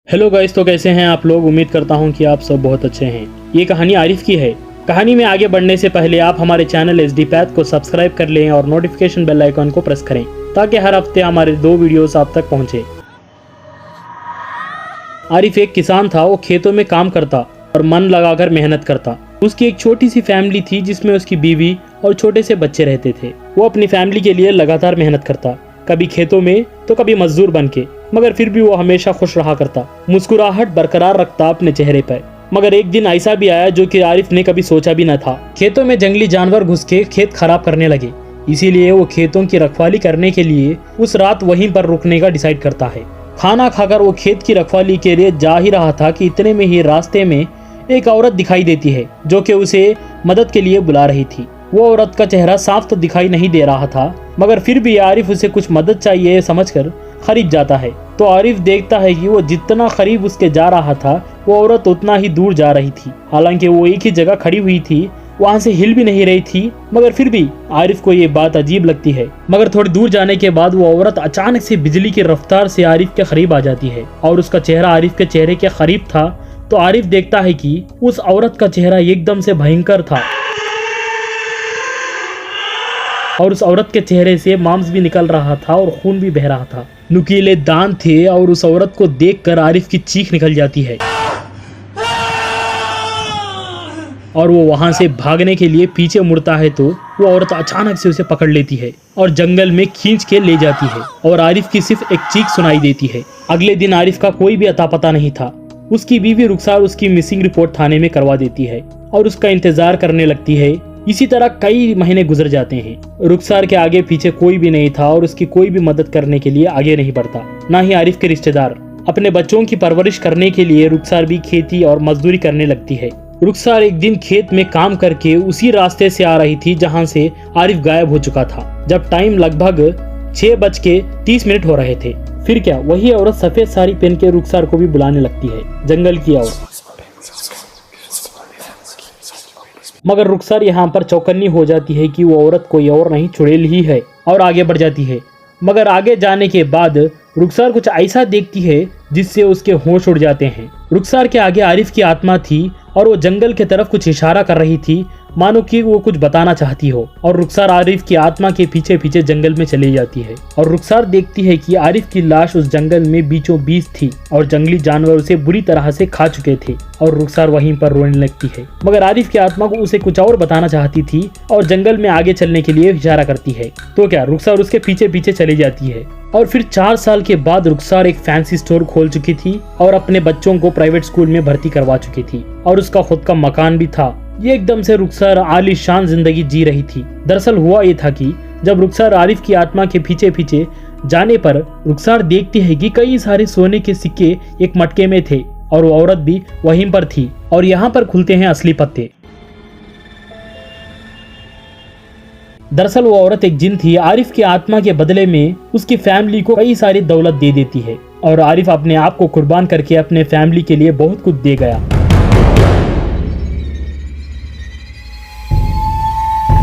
Hello guys, तो कैसे हैं आप लोग। उम्मीद करता हूं कि आप सब बहुत अच्छे हैं। ये कहानी आरिफ की है। कहानी में आगे बढ़ने से पहले आप हमारे चैनल SD Path को सब्सक्राइब कर लें और नोटिफिकेशन बेल आइकन को प्रेस करें ताकि हर हफ्ते हमारे 2 वीडियोस आप तक पहुंचे। आरिफ एक किसान था। वो खेतों में काम करता और मन लगाकर मेहनत करता। उसकी एक छोटी सी फैमिली थी जिसमें उसकी बीवी और छोटे से बच्चे रहते थे। वो अपनी फैमिली के लिए लगातार मेहनत करता, कभी खेतों में तो कभी मजदूर बनके, मगर फिर भी वो हमेशा खुश रहा करता, मुस्कुराहट बरकरार रखता अपने चेहरे पर। मगर एक दिन ऐसा भी आया जो कि आरिफ ने कभी सोचा भी न था। खेतों में जंगली जानवर घुस के खेत खराब करने लगे। इसीलिए वो खेतों की रखवाली करने के लिए उस रात वहीं पर रुकने का डिसाइड करता है। खाना खाकर वो खेत की रखवाली के लिए जा ही रहा था कि इतने में ही रास्ते में एक औरत दिखाई देती है जो कि उसे मदद के लिए बुला रही थी। वो औरत का चेहरा साफ तो दिखाई नहीं दे रहा था, मगर फिर भी आरिफ उसे कुछ मदद चाहिए समझकर करीब जाता है। तो आरिफ देखता है कि वो जितना करीब उसके जा रहा था वो औरत उतना ही दूर जा रही थी। हालांकि वो एक ही जगह खड़ी हुई थी, वहां से हिल भी नहीं रही थी, मगर फिर भी आरिफ को ये बात अजीब लगती है। मगर थोड़ी दूर जाने के बाद वो औरत अचानक से बिजली की रफ्तार से आरिफ के करीब आ जाती है और उसका चेहरा आरिफ के चेहरे के करीब था। तो आरिफ देखता है कि उस औरत का चेहरा एकदम से भयंकर था और उस औरत के चेहरे से मांस भी निकल रहा था और खून भी बह रहा था। नुकीले दांत थे और उस औरत को देखकर आरिफ की चीख निकल जाती है और वो वहां से भागने के लिए पीछे मुड़ता है तो वो औरत अचानक से उसे पकड़ लेती है और जंगल में खींच के ले जाती है और आरिफ की सिर्फ एक चीख सुनाई देती है। अगले दिन आरिफ का कोई भी अता पता नहीं था। उसकी बीवी रुखसार उसकी मिसिंग रिपोर्ट थाने में करवा देती है और उसका इंतजार करने लगती है। इसी तरह कई महीने गुजर जाते हैं। रुखसार के आगे पीछे कोई भी नहीं था और उसकी कोई भी मदद करने के लिए आगे नहीं बढ़ता, ना ही आरिफ के रिश्तेदार। अपने बच्चों की परवरिश करने के लिए रुखसार भी खेती और मजदूरी करने लगती है। रुखसार एक दिन खेत में काम करके उसी रास्ते से आ रही थी जहां से आरिफ गायब हो चुका था। जब टाइम लगभग 6:30 हो रहे थे, फिर क्या वही औरत सफेद साड़ी पहन के रुखसार को भी बुलाने लगती है, जंगल की औरत। मगर रुखसार यहाँ पर चौकन्नी हो जाती है कि वो औरत कोई और नहीं चुड़ैल ही है और आगे बढ़ जाती है। मगर आगे जाने के बाद रुखसार कुछ ऐसा देखती है जिससे उसके होश उड़ जाते हैं। रुखसार के आगे आरिफ की आत्मा थी और वो जंगल की तरफ कुछ इशारा कर रही थी, मानो कि वो कुछ बताना चाहती हो। और रुखसार आरिफ की आत्मा के पीछे पीछे जंगल में चली जाती है और रुखसार देखती है कि आरिफ की लाश उस जंगल में बीचों बीच थी और जंगली जानवर उसे बुरी तरह से खा चुके थे और रुखसार वहीं पर रोने लगती है। मगर आरिफ की आत्मा को उसे कुछ और बताना चाहती थी और जंगल में आगे चलने के लिए इशारा करती है। तो क्या रुखसार उसके पीछे पीछे चली जाती है और फिर 4 साल के बाद रुखसार एक फैंसी स्टोर खोल चुकी थी और अपने बच्चों को प्राइवेट स्कूल में भर्ती करवा चुकी थी और उसका खुद का मकान भी था। ये एकदम से रुखसार आलीशान जिंदगी जी रही थी। दरअसल हुआ ये था कि जब रुखसार आरिफ की आत्मा के पीछे पीछे जाने पर रुखसार देखती है कि कई सारे सोने के सिक्के एक मटके में थे और वो औरत भी वहीं पर थी। और यहाँ पर खुलते हैं असली पत्ते। दरअसल वो औरत एक जिन थी। आरिफ की आत्मा के बदले में उसकी फैमिली को कई सारी दौलत दे देती है और आरिफ अपने आप को कुर्बान करके अपने फैमिली के लिए बहुत कुछ दे गया।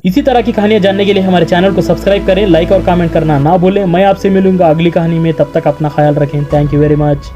इसी तरह की कहानियां जानने के लिए हमारे चैनल को सब्सक्राइब करें, लाइक और कमेंट करना ना भूलें। मैं आपसे मिलूंगा अगली कहानी में, तब तक अपना ख्याल रखें। Thank you very much.